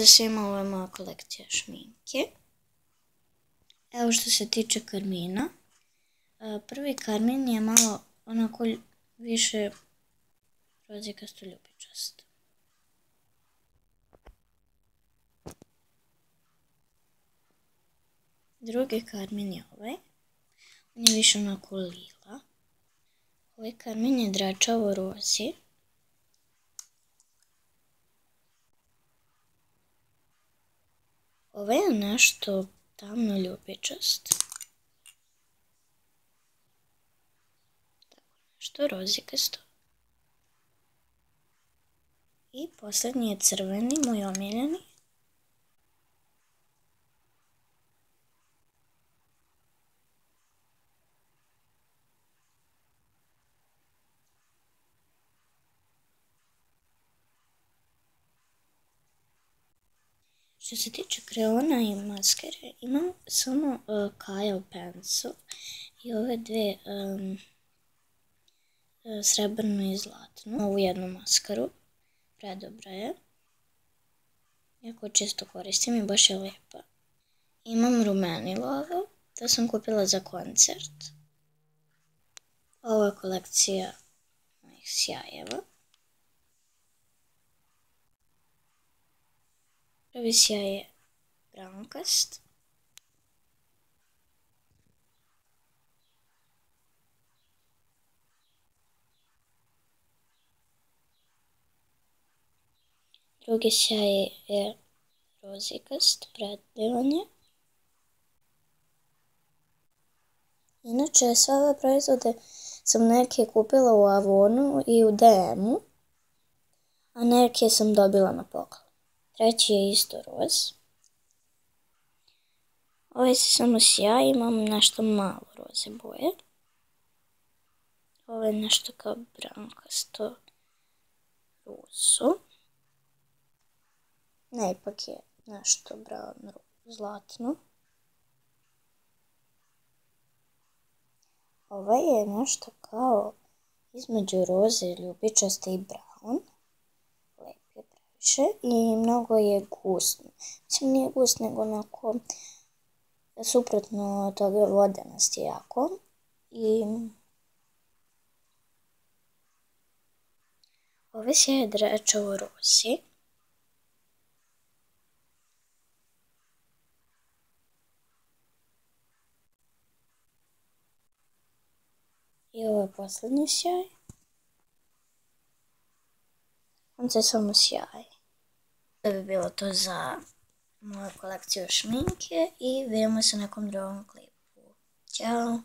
Svima, ovo je moja kolekcija šminke. Evo što se tiče karmina. Prvi karmin je malo onako više rozikasto ljubičast. Drugi karmin je ovaj. On je više onako lila. Ovaj karmin je dračavo rozi. Ovaj je nešto tamno ljubičast. Tako nešto rozikasto. I posljednji je crveni, moj omiljeni. Što se tiče kreona i maskere, imam samo Kajal Pencil i ove dve srebrnu i zlatnu. Ovu jednu maskaru, predobra je. Jako često koristim i baš je lijepa. Imam rumenilo ovo, to sam kupila za koncert. Ovo je kolekcija mojih sjajeva. Prvi sjaj je brankast. Drugi sjaj je rozikast, predivan je. Inače, sve ove proizvode sam neke kupila u Avonu i u DM-u, a neke sam dobila na poklon. Treći je isto roz. Ovaj se samo sjaj, imam nešto malo roze boje. Ovo je nešto kao brankasto rozo. Ne, ipak je nešto brown zlatno. Ovaj je nešto kao između roze, ljubičaste i brown. Lep je previše i mnogo je gust. Mislim, nije gust, nego onako suprotno od toga vodenast je jako. I ovaj sjaj je dračavo rozi. I ovo je posljednji sjaj. On se samo sjaj. To bi bilo to za moju kolekciju šminke i vidimo se u nekom drugom klipu. Ćao!